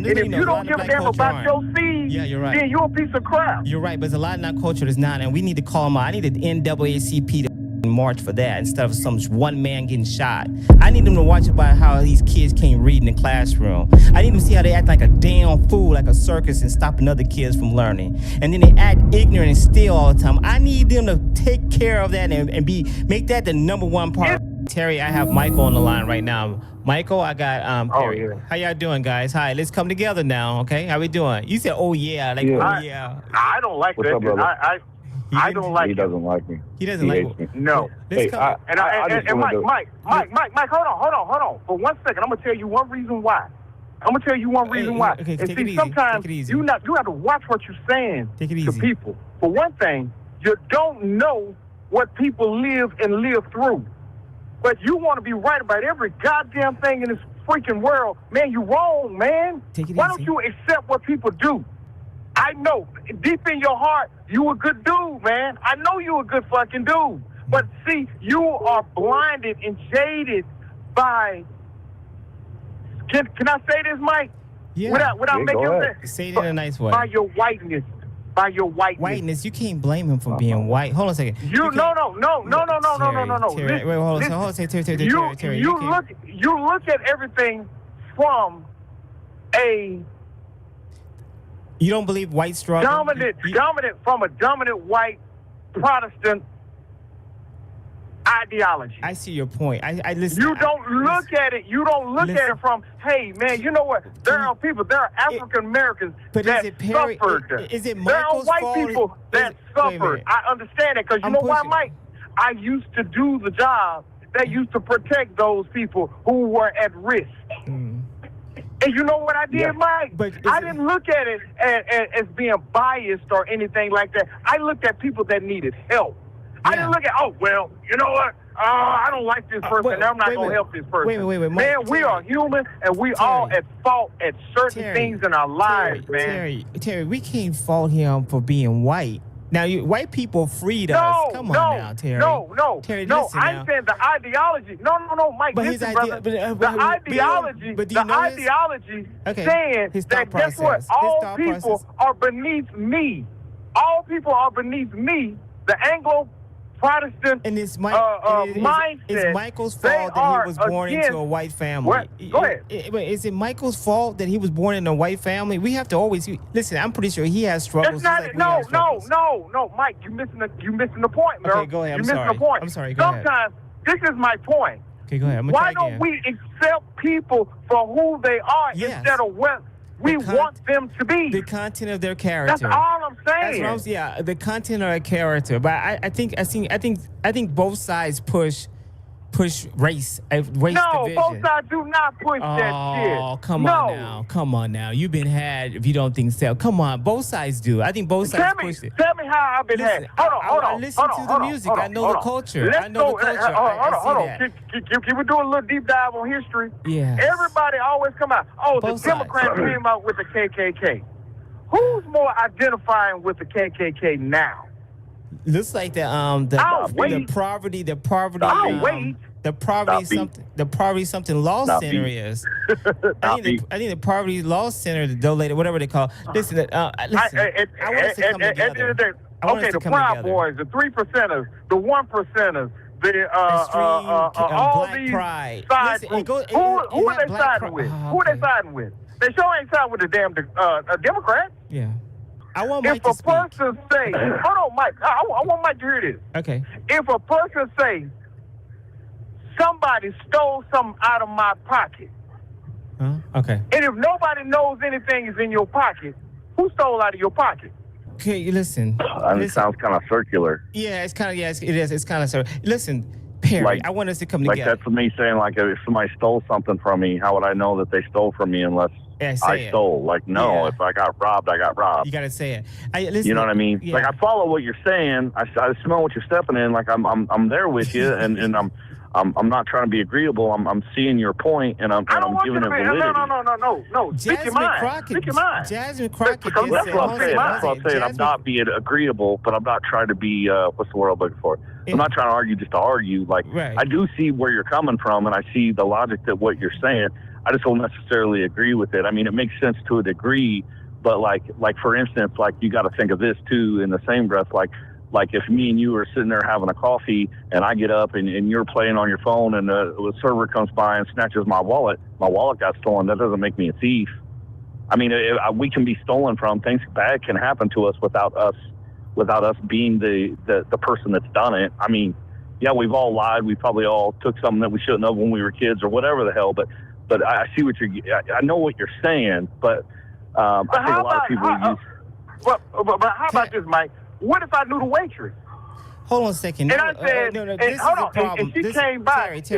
And if you don't give a damn about your seed, you're right. then you're a piece of crap. You're right, but there's a lot in our culture that's not, and we need to call them out. I need the NAACP to march for that instead of some one man getting shot. I need them to watch about how these kids can't read in the classroom. I need them to see how they act like a damn fool, like a circus, and stopping other kids from learning. And then they act ignorant and steal all the time. I need them to take care of that and make that the number one part. Terry, I have Michael on the line right now. Michael, I got Terry. Oh, yeah. How y'all doing, guys? Hi, let's come together now, okay? How we doing? You said, oh, yeah. Like, yeah. oh, yeah. I don't like What's that. up, brother? I don't like He him. doesn't like me. He doesn't like me. No. Hey, Mike, hold on. For 1 second, I'm gonna tell you one reason why. Okay, and take it see, easy. sometimes Take it easy. you have to watch what you're saying Take it to easy. people. For one thing, you don't know what people live through. But you want to be right about every goddamn thing in this freaking world. Man, you wrong, man. Take it Why easy. don't you accept what people do? I know, deep in your heart, you a good dude, man. I know you a good fucking dude. But see, you are blinded and jaded by, can I say this, Mike? Yeah. Without making ahead. Say it in a nice way. By your whiteness. Whiteness, you can't blame him for being white. Hold on a second. No. Terry, wait, hold on. Terry. You look at everything from a You don't believe white struggle? dominant white Protestant ideology. I see your point. I listen. You don't look at it. You don't look at it from, hey man, you know what? There are African Americans that suffered. Is it there are Michael's white fault? people that suffered. I understand that because you know why, Mike? I used to do the job that used to protect those people who were at risk. And you know what I did, Mike? I didn't look at it as being biased or anything like that. I looked at people that needed help. I didn't look at, you know what? I don't like this person, and I'm not going to help this person. Wait, Mike, man, we are human, and we all at fault at certain things in our lives, man. Terry, we can't fault him for being white. Now, white people freed us. Come on now, Terry. Terry, listen I'm saying the ideology. No, Mike, but listen, his idea, brother. The ideology saying that guess what? All people are beneath me. All people are beneath me. The Anglo-Protestant mindset. It's Michael's fault that he was born into a white family. Go ahead. Is it Michael's fault that he was born in a white family? We have to always listen. I'm pretty sure he has struggles. It's not. No, Mike. You missing the point, man. Okay, go ahead. You're missing the point. I'm sorry. Go Sometimes this is my point. Okay, go ahead. Why don't we accept people for who they are instead of what we want them to be? The content of their character. That's all I'm saying. The content of their character. But I think both sides push race division. No, both sides do not push that shit. Oh, come on now. You've been had if you don't think so. Come on, both sides do. I think both sides push it. Tell me how I've been had. Hold on. I listen to the music. I know the culture. I know the culture. Hold on. Can we do a little deep dive on history? Yeah. Everybody always come out. Both the Democrats came out with the KKK. Who's more identifying with the KKK now? Looks like the poverty something law center is. I think the poverty law center, whatever they call. Listen, I want us to come together. Okay, the Proud Boys, the 3%ers, the 1%ers, all Black these Pride. side Listen, groups. Who are they siding with? Who are they siding with? They sure ain't siding with the damn Democrats. Yeah. I want Mike to speak. If a person say, hold on, Mike. I want Mike to hear this. Okay. If a person say, somebody stole something out of my pocket. Okay. And if nobody knows anything is in your pocket, who stole out of your pocket? Okay, listen. It sounds kind of circular. Yeah, it's kind of, it is. It's kind of circular. Listen, Perry, I want us to come together. Like that's me saying, like, if somebody stole something from me, how would I know that they stole from me unless I stole? Like, if I got robbed, I got robbed. You got to say it. Listen, you know what I mean? Yeah. Like, I follow what you're saying. I smell what you're stepping in. Like, I'm there with you, and I'm not trying to be agreeable. I'm seeing your point, and I'm giving it validity. No. Speak your mind. Jasmine Crockett. That's what I'm saying. That's what I'm saying. I'm not being agreeable, but I'm not trying to be what's the word I'm looking for? I'm not trying to argue just to argue. Like, I do see where you're coming from, and I see the logic that what you're saying. don't necessarily agree with it. I mean, it makes sense to a degree, but like for instance, like you got to think of this too in the same breath, like if me and you are sitting there having a coffee and I get up and you're playing on your phone and the server comes by and snatches my wallet got stolen. That doesn't make me a thief. I mean, we can be stolen from. Things bad can happen to us without us being the person that's done it. I mean, yeah, we've all lied. We probably all took something that we shouldn't have when we were kids or whatever the hell. But I see what I know what you're saying. But I think a lot of people use. But how about this, Mike? What if I knew the waitress? Hold on a second. And I said, no, and hold on, and she came by, and she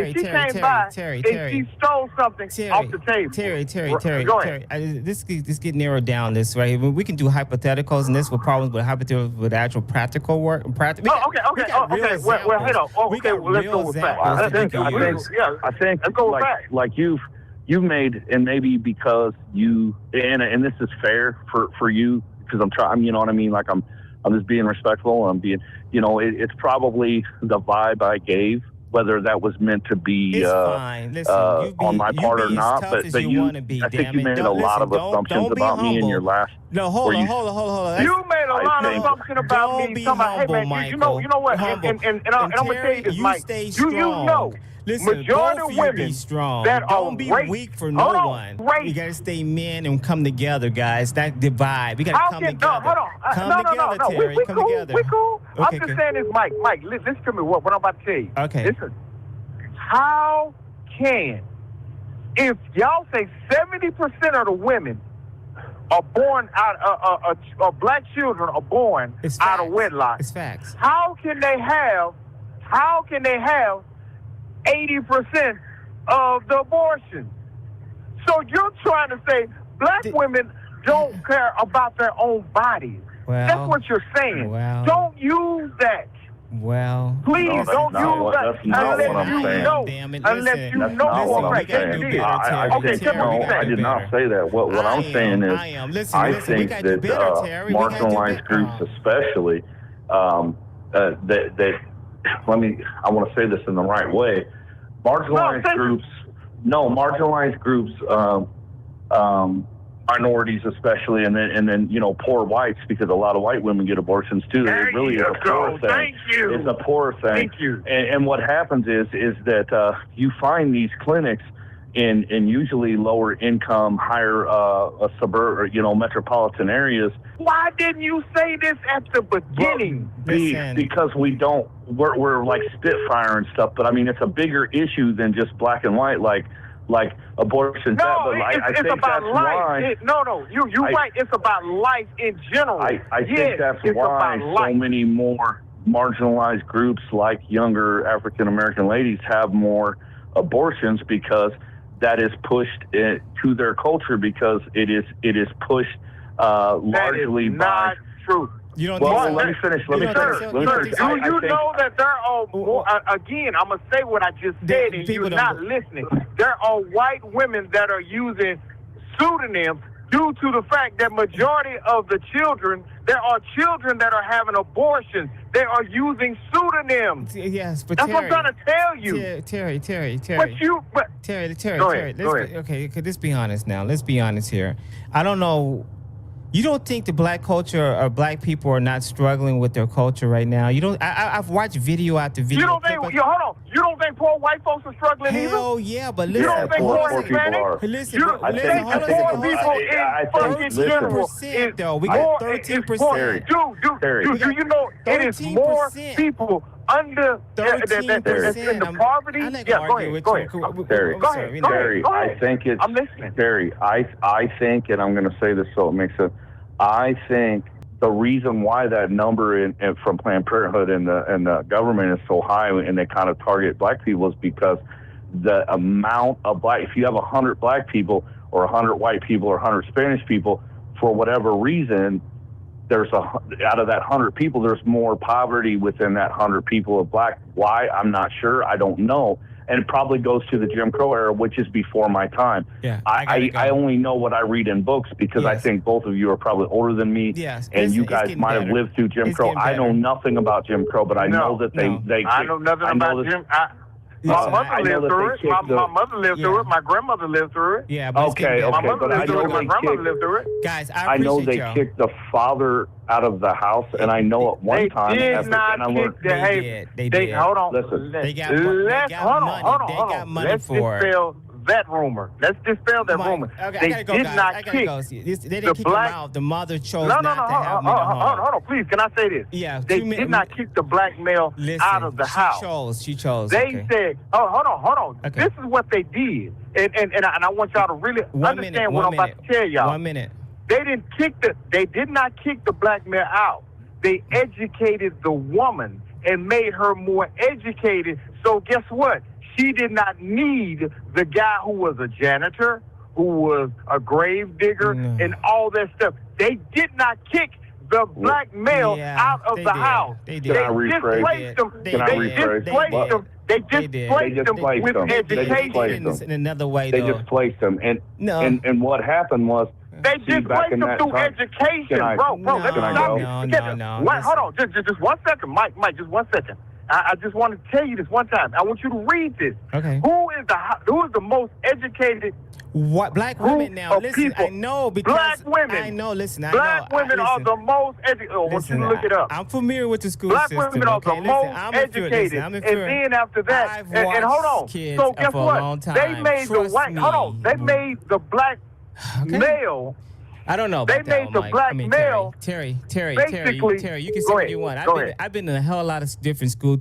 stole something off the table. Terry, go ahead. This get narrowed down this way. We can do hypotheticals and this with problems with hypotheticals with actual practical work. Okay. Well, hold on. Okay, well, let's go with facts. I think let's go with facts. Like you've made, and maybe because you, and this is fair for you, because I'm trying, you know what I mean? Like I'm just being respectful. I'm being, it's probably the vibe I gave, whether that was meant to be fine. Listen, on my part or not. But I think you made a lot of assumptions about me in your last. No, hold on. You made a lot of assumptions about me. Hey, man, you know what? And I'm gonna tell you this, Mike. You know. Listen, majority of women be strong. that don't are be raped, weak for no one. We gotta stay men and come together, guys. That divide. We gotta come together. Hold on. Come together, Terry. We come cool. together. We cool. Okay, I'm just saying this, Mike. Mike, listen to me. What I'm about to tell you. Okay. Listen. How can, if y'all say 70% of the women are born out of black children are born out of wedlock? It's facts. How can they have 80% of the abortion? So you're trying to say black women don't care about their own bodies. That's what you're saying. Don't use that. Please don't use that unless you know for a fact that you did. I did not say that. What I'm saying is, I think that marginalized groups, especially, that I want to say this in the right way. Marginalized groups, minorities especially, and then poor whites, because a lot of white women get abortions too. It really is a poor thing. Thank you. It's a poor thing. Thank you. And what happens is that you find these clinics in usually lower income, higher metropolitan areas. Why didn't you say this at the beginning? Because we're like Spitfire and stuff, but I mean it's a bigger issue than just black and white, like abortion. It's about life. You're right. It's about life in general. I think that's why so many more marginalized groups, like younger African American ladies, have more abortions, because that is pushed to their culture, because it is pushed largely by. True. Let me finish. Do you know that there are more, again, I'm going to say what I just said and you're not listening. There are white women that are using pseudonyms due to the fact that majority of the children, there are children that are having abortions. They are using pseudonyms. Yes, but that's what I'm trying to tell you. Terry. Terry. Go ahead. Okay, let's be honest now. Let's be honest here. I don't know. You don't think the black culture or black people are not struggling with their culture right now? You don't. I've watched video after video. You don't think? Hold on. You don't think poor white folks are struggling either? Hell yeah, but listen. You don't think poor Hispanic? Listen, poor people in fucking general is though. We got 13%. Dude, you know it is more people under the poverty. Go ahead. Terry, I think it's. I'm listening. Terry, I think, and I'm going to say this so it makes sense. I think the reason why that number from Planned Parenthood and the government is so high, and they kind of target black people, is because the amount of if you have 100 black people or 100 white people or 100 Spanish people, for whatever reason, out of that 100 people, there's more poverty within that 100 people of black. Why? I'm not sure. I don't know. And it probably goes to the Jim Crow era, which is before my time. Yeah, I only know what I read in books, because I think both of you are probably older than me. Yes. And you guys might have lived through Jim Crow. I know nothing about Jim Crow, but I know that they I know nothing about Jim. My mother lived through it. My mother lived through it. My grandmother lived through it. Yeah, but okay. My mother But lived I through it. know My they grandmother lived through it. Guys, I know they y'all. kicked the father out of the house, and I know at one time. They did not kick the. They did. Hold on. Listen. They got money for it. That rumor. Let's dispel that rumor. Okay, they I gotta go, did guys. not I gotta kick go. They didn't kick him out. The mother chose not to have him in the home. Hold on, please. Can I say this? Yeah. They did not kick the black male out of the house. She chose. They said, hold on. Okay. This is what they did. And I want y'all to really understand what I'm about to tell y'all. 1 minute. They did not kick the black male out. They educated the woman and made her more educated. So guess what? She did not need the guy who was a janitor, who was a grave digger, and all that stuff. They did not kick the black male out of the house. They displaced him. They displaced him with education. In another way, they displaced him. And what happened was, they displaced him through education, bro. Let me stop you. No. Hold on, just 1 second, Mike, just 1 second. I just want to tell you this one time. I want you to read this. Okay. Who is the most educated? What black women now? Listen, I know because black women. I know. Listen, black women are the most educated. I want you to look it up. I'm familiar with the school black system. Women are the most educated. And then after that, and hold on. So guess what? They made the white. Hold on. They made the black male. I don't know. They made the black male. Terry, you can say what you want. I've been in a hell of a lot of different school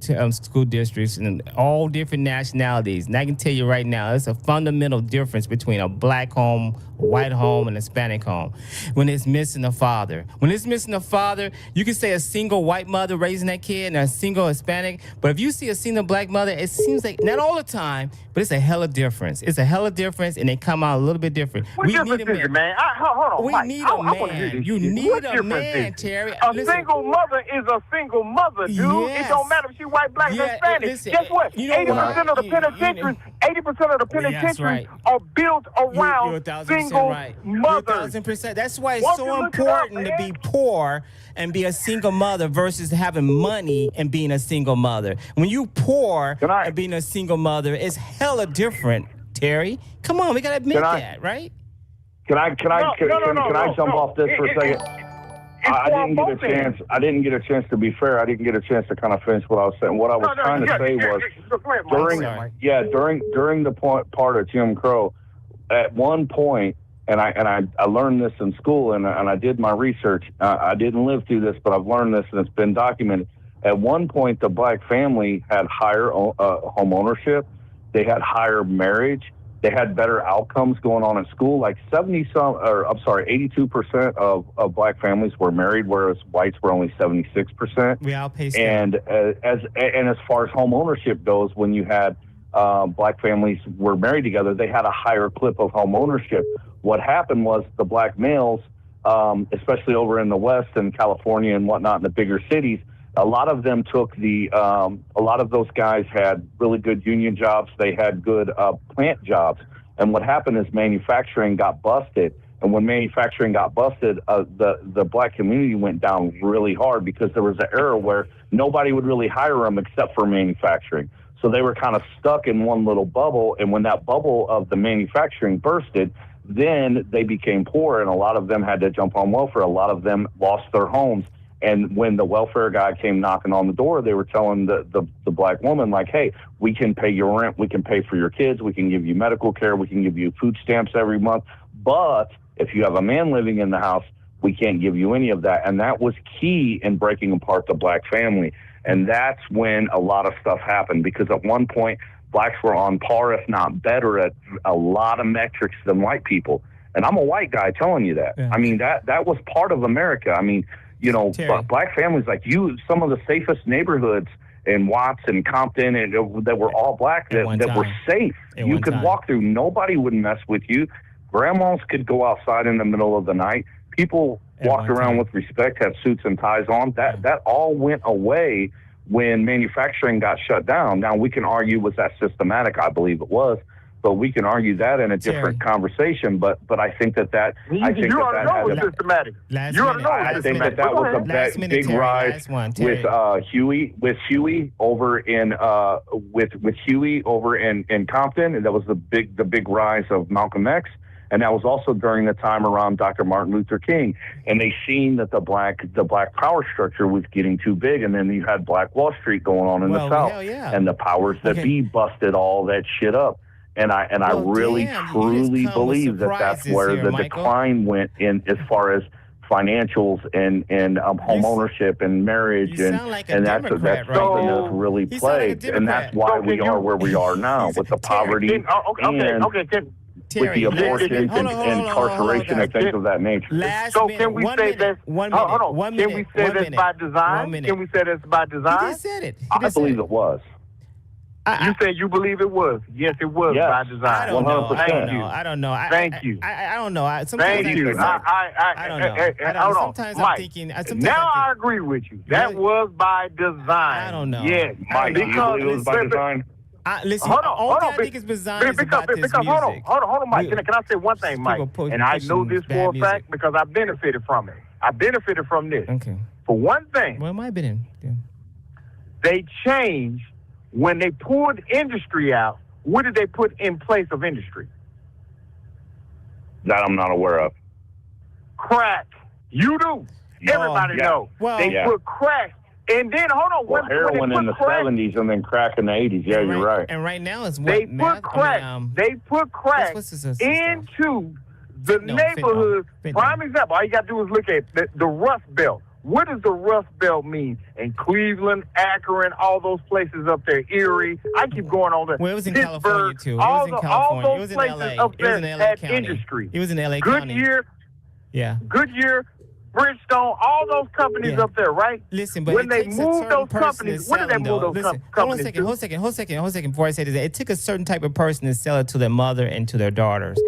districts and all different nationalities. And I can tell you right now, there's a fundamental difference between a black home, a white home, and a Hispanic home. When it's missing a father. When it's missing a father, you can say a single white mother raising that kid and a single Hispanic. But if you see a single black mother, it seems like, not all the time, but it's a hell of a difference. It's a hell of a difference, and they come out a little bit different. What difference is it, man? Hold on, We need a man. You need a man, Terry. Single mother is a single mother, dude. Yes. It don't matter if she white, black, Hispanic. Listen, guess what? 80% of the penitentiaries are built around single mothers. 1,000%. That's why it's so important to be poor and be a single mother versus having money and being a single mother. When you poor and being a single mother, it's hella different, Terry. Come on, we gotta admit that, right? Can I jump off this for a second? I didn't get a chance to be fair. I didn't get a chance to kind of finish what I was saying. What I was trying to say was during the part of Jim Crow, at one point, and I learned this in school, and I did my research. I didn't live through this, but I've learned this, and it's been documented. At one point, the black family had higher home ownership. They had higher marriage. They had better outcomes going on at school. Like 82% of black families were married, whereas whites were only 76%. We outpaced and as far as home ownership goes, when you had black families were married together, they had a higher clip of home ownership. What happened was the black males, especially over in the West and California and whatnot in the bigger cities, a lot of them took a lot of those guys had really good union jobs. They had good plant jobs. And what happened is manufacturing got busted. And when manufacturing got busted, the black community went down really hard because there was an era where nobody would really hire them except for manufacturing. So they were kind of stuck in one little bubble. And when that bubble of the manufacturing bursted, then they became poor, and a lot of them had to jump on welfare. A lot of them lost their homes. And when the welfare guy came knocking on the door, they were telling the black woman, like, hey, we can pay your rent, we can pay for your kids, we can give you medical care, we can give you food stamps every month. But if you have a man living in the house, we can't give you any of that. And that was key in breaking apart the black family. And that's when a lot of stuff happened, because at one point, blacks were on par, if not better, at a lot of metrics than white people. And I'm a white guy telling you that. Yeah. I mean, that was part of America. I mean, you know, black families like some of the safest neighborhoods in Watts and Compton, and that were all black, that were safe. You could walk through. Nobody would mess with you. Grandmas could go outside in the middle of the night. People walked around with respect, had suits and ties on. That all went away when manufacturing got shut down. Now, we can argue, was that systematic? I believe it was. but we can argue that in a different conversation. But I think that I think I think that was a big rise with Huey over in Huey over in Compton, and that was the big rise of Malcolm X. And that was also during the time around Dr. Martin Luther King. And they seen that the black power structure was getting too big. And then you had Black Wall Street going on in the South. And the powers that be busted all that shit up. And I really, truly believe that that's where the decline went in as far as financials and home ownership and marriage. And that's something that's really plagued. And that's why we are where we are now with the poverty with the abortions and incarceration and things of that nature. Can we say that's by design? Can we say that's by design? He just said it. I believe it was. You said you believe it was. Yes, it was by design. I don't know. I don't know. Thank you. I don't know. Thank you. I don't know. Sometimes I'm thinking. Now I agree with you. That was by design. I don't know. Yes. Mike, do you believe it was by design? Listen, hold on. I think it's bizarre about this music. Hold on, Mike. Can I say one thing, Mike? And I know this for a fact because I benefited from it. I benefited from this. Okay. For one thing, well, it might have been. Yeah. They changed when they pulled industry out. What did they put in place of industry? That I'm not aware of. Crack. You do. Everybody know. Well, they put crack. And then, hold on. Well, heroin in the 70s and then crack in the 80s. Yeah, you're right. And right now it's what? They put crack into the neighborhood. Prime example, all you got to do is look at the Rust Belt. What does the Rust Belt mean? In Cleveland, Akron, all those places up there, Erie. I keep going on there. Well, it was in Pittsburgh, California, too. All those places up there had industry. It was in L.A. County. Goodyear, Bridgestone, all those companies up there, right? Listen, but when they moved those companies, what did they move those companies to? Hold a second before I say this. It took a certain type of person to sell it to their mother and to their daughters.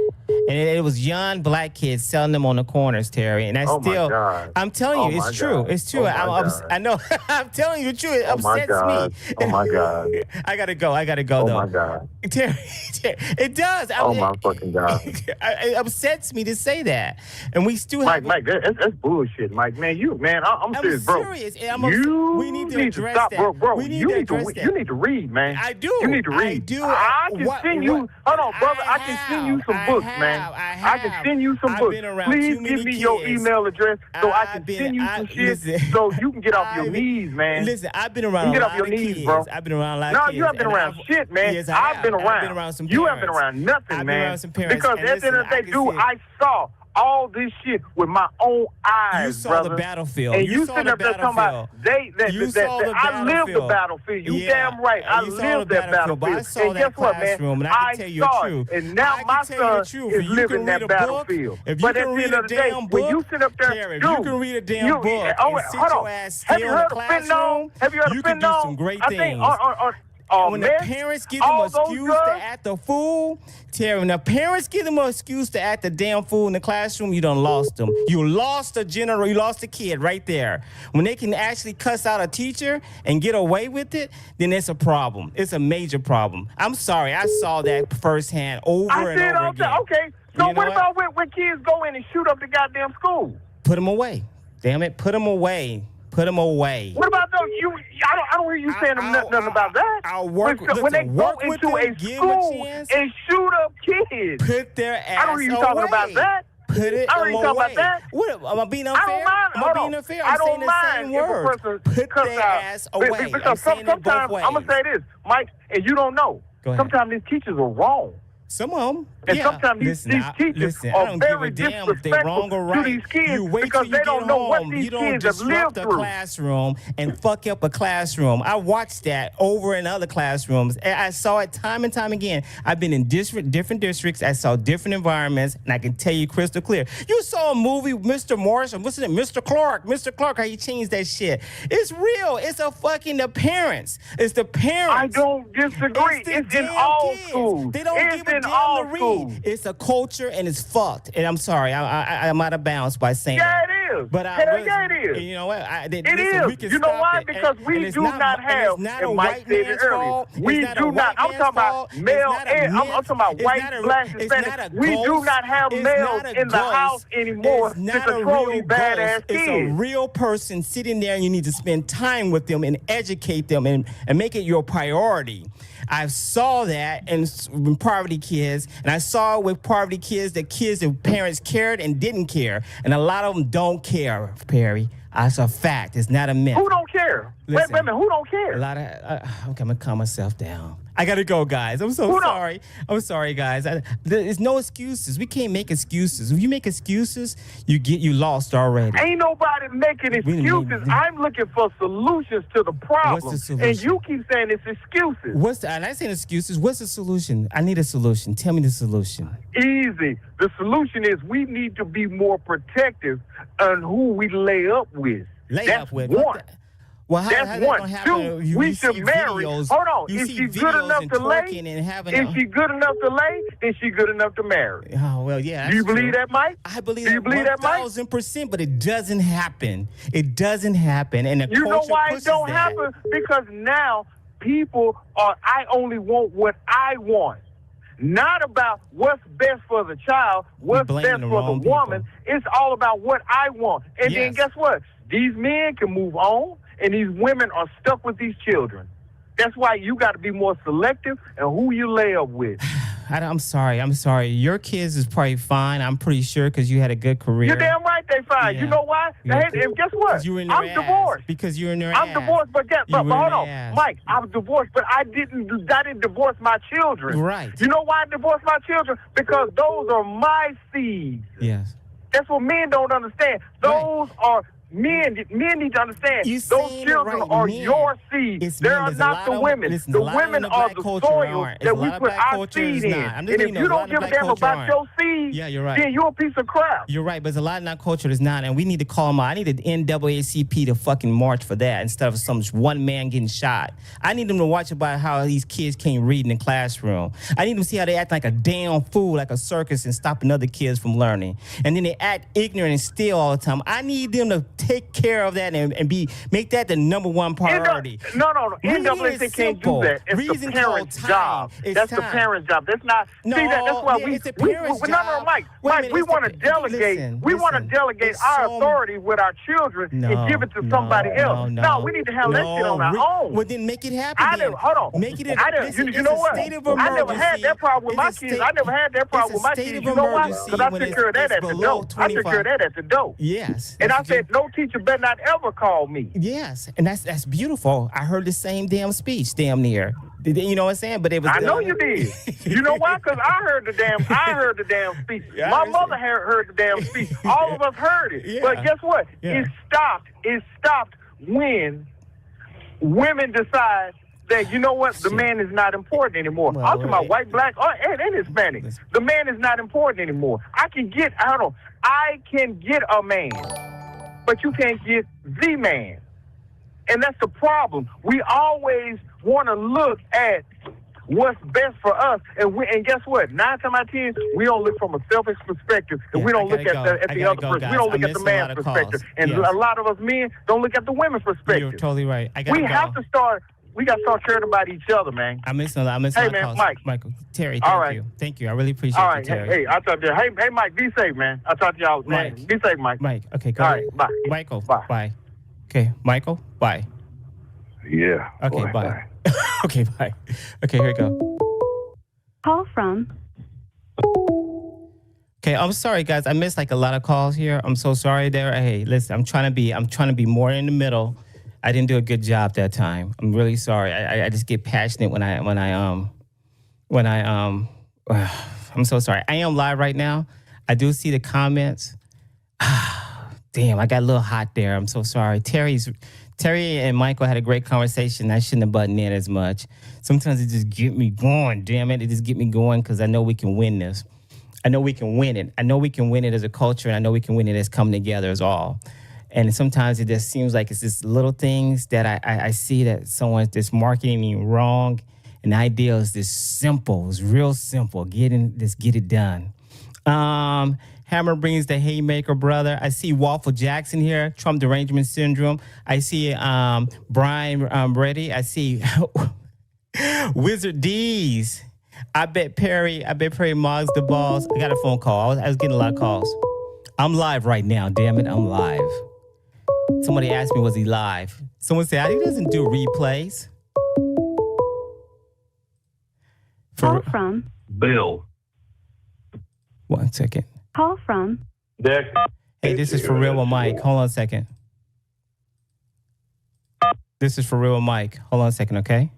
And it was young black kids selling them on the corners, Terry. And I'm telling you, it's true. It's true. I know. I'm telling you, it's true. It upsets me. Oh my God. I gotta go though. Oh my God. Terry, it does. My fucking God. It upsets me to say that. And we still have Mike, that's bullshit, Mike. I'm serious, bro. We need to address stop, that. Bro. You need to read, man. I do. You need to read. I do. I can send you. Hold on, brother. I can send you some books, man. I can send you some books. Please give me your email address so I can send you some shit so you can get off your knees, man. Listen, I've been around a lot of kids, bro. I've been around a lot of kids. No, you haven't been around shit, man. Yes, I've been around. I've been around some you haven't been around nothing, man. Because at the end of the day, dude, I saw all this shit with my own eyes, you saw brother. The battlefield. And you sitting up there talking about I lived the battlefield. You damn right. I lived that battlefield. I saw that classroom, and I can tell you the truth. And now my son is living that battlefield. But at the end of the day, when you sit up there, you can read a damn book and sit your ass still in the classroom. You can do some great things. When the parents give them an excuse to act a fool, Terry, when the parents give them an excuse to act a damn fool in the classroom, you done lost them. You lost a kid right there. When they can actually cuss out a teacher and get away with it, then it's a problem. It's a major problem. I'm sorry, I saw that firsthand over and over again. Okay, so what about when kids go in and shoot up the goddamn school? Put them away. Damn it, put them away. Put them away. What about those? I don't hear you saying nothing about that. When they go into a school and shoot up kids. Put their ass away. I don't hear you talking about that. Put it I don't hear you talking about that. What, am I being unfair? I don't mind. Am I being unfair? I'm saying the same word. Put their ass away. Because sometimes, I'm going to say this, Mike, and you don't know. Sometimes these teachers are wrong. Some of them. And sometimes these teachers are very disrespectful to these kids because they don't know what these kids have lived through. Classroom and fuck up a classroom. I watched that over in other classrooms. I saw it time and time again. I've been in different districts. I saw different environments, and I can tell you crystal clear. You saw a movie, Mr. Morris, or what's it, Mr. Clark, how he changed that shit. It's real. It's a fucking the parents. It's the parents. I don't disagree. It's in all schools. They don't give a damn to read. It's a culture and it's fucked. And I'm sorry, I'm out of bounds by saying that. Yeah, it is. But Hell yeah, it is. You know what? It is. You know why? Because we do not have, and Mike said it earlier, we do not. I'm talking about male, and I'm talking about white, black, Hispanic. We do not have males in the house anymore to control these badass kids. It's a real person sitting there, and you need to spend time with them and educate them and make it your priority. I saw that in poverty kids, and I saw with poverty kids that parents cared and didn't care, and a lot of them don't care, Perry. That's a fact. It's not a myth. Who don't care? Listen, wait a minute. Who don't care? A lot of. Okay, I'm gonna calm myself down. I gotta go, guys. I'm so sorry. I'm sorry, guys. There's no excuses. We can't make excuses. If you make excuses, you lost already. Ain't nobody making excuses. I'm looking for solutions to the problem. What's the solution? And you keep saying it's excuses. I'm not saying excuses. What's the solution? I need a solution. Tell me the solution. Easy. The solution is we need to be more protective on who we lay up with. That's one. Well, that's one. Two, we should marry. Hold on. Is she good enough to lay? Is she good enough to lay? Is she good enough to marry? Oh, well, yeah. Do you believe that, Mike? I believe that 1,000%, but it doesn't happen. It doesn't happen. And you know why it don't happen? Because now people are, I only want what I want. Not about what's best for the child, what's best for the woman. It's all about what I want. And then guess what? These men can move on, and these women are stuck with these children. That's why you got to be more selective in who you lay up with. I'm sorry. Your kids is probably fine, I'm pretty sure, because you had a good career. You're damn right they fine. Yeah. You know why? And guess what? I'm divorced. Because you're in your I'm divorced, but hold on. Mike, I'm divorced, but I didn't divorce my children. Right. You know why I divorced my children? Because those are my seeds. Yes. That's what men don't understand. Those are... Men need to understand those children are your seed. They are not the women. The women are the soil that we put our seed in. And if you don't give a damn about your seed, then you're a piece of crap. You're right, but there's a lot in our culture that's not, and we need to call them out. I need the NAACP to fucking march for that instead of some one man getting shot. I need them to watch about how these kids can't read in the classroom. I need them to see how they act like a damn fool, like a circus, and stopping other kids from learning. And then they act ignorant and steal all the time. I need them to take care of that and make that the number one priority. No. NAACP can't do that. It's the parent's job. That's the parent's job. That's not. No, see, that's why it's the parent's job. No, Mike, we want to delegate. We want to delegate our authority with our children and give it to somebody else. No, we need to have that shit on our own. Well, then make it happen. Hold on. Make it. You know what? I never had that problem with my kids. I never had that problem with my kids. You know why? Because I took care of that at the door. I took care of that at the door. Yes. And I said, no teacher better not ever call me. Yes, and that's beautiful. I heard the same damn speech, damn near. You know what I'm saying? But it was. I know you did. You know why? Because I heard the damn speech. Yeah, my mother heard the damn speech. All of us heard it. Yeah. But guess what? Yeah. It stopped when women decide that, you know what, the man is not important anymore. I'm talking about white, black, and Hispanic. The man is not important anymore. I can get a man, but you can't get the man. And that's the problem. We always want to look at what's best for us. And guess what? 9 times out of 10, we don't look from a selfish perspective. And we don't look at the other person. Guys. We don't look at the man's perspective. And a lot of us men don't look at the women's perspective. You're totally right. We got to start caring about each other, man. I'm missing a lot of calls. Michael, Terry, thank you. I really appreciate you, Terry. Hey, I'll talk to you. Hey, Mike, be safe, man. I'll talk to y'all, man. Be safe, Mike. Mike, okay, go. All right, bye. Michael, bye. Okay, Michael, bye. Yeah. Okay, bye. Okay, bye. Okay, here we go. Call from. Okay, I'm sorry, guys. I missed like a lot of calls here. I'm so sorry there. Hey, listen, I'm trying to be more in the middle. I didn't do a good job that time. I'm really sorry. I just get passionate when I'm so sorry. I am live right now. I do see the comments. Damn, I got a little hot there. I'm so sorry. Terry and Michael had a great conversation. I shouldn't have buttoned in as much. Sometimes it just get me going, damn it. It just get me going because I know we can win this. I know we can win it. I know we can win it as a culture, and I know we can win it as coming together as all. And sometimes it just seems like it's just little things that I see that someone's just marketing wrong. And the idea is this simple. It's real simple. Get it done. Hammer brings the haymaker, brother. I see Waffle Jackson here. Trump derangement syndrome. I see Brian Reddy. I see Wizard D's. I bet Perry mogs the balls. I got a phone call. I was getting a lot of calls. I'm live right now. Damn it, I'm live. Somebody asked me, was he live? Someone said, he doesn't do replays. Call from Bill. 1 second. Call from Dick. Hey, this is For Real with Mike. Hold on a second. This is For Real with Mike. Hold on a second, okay?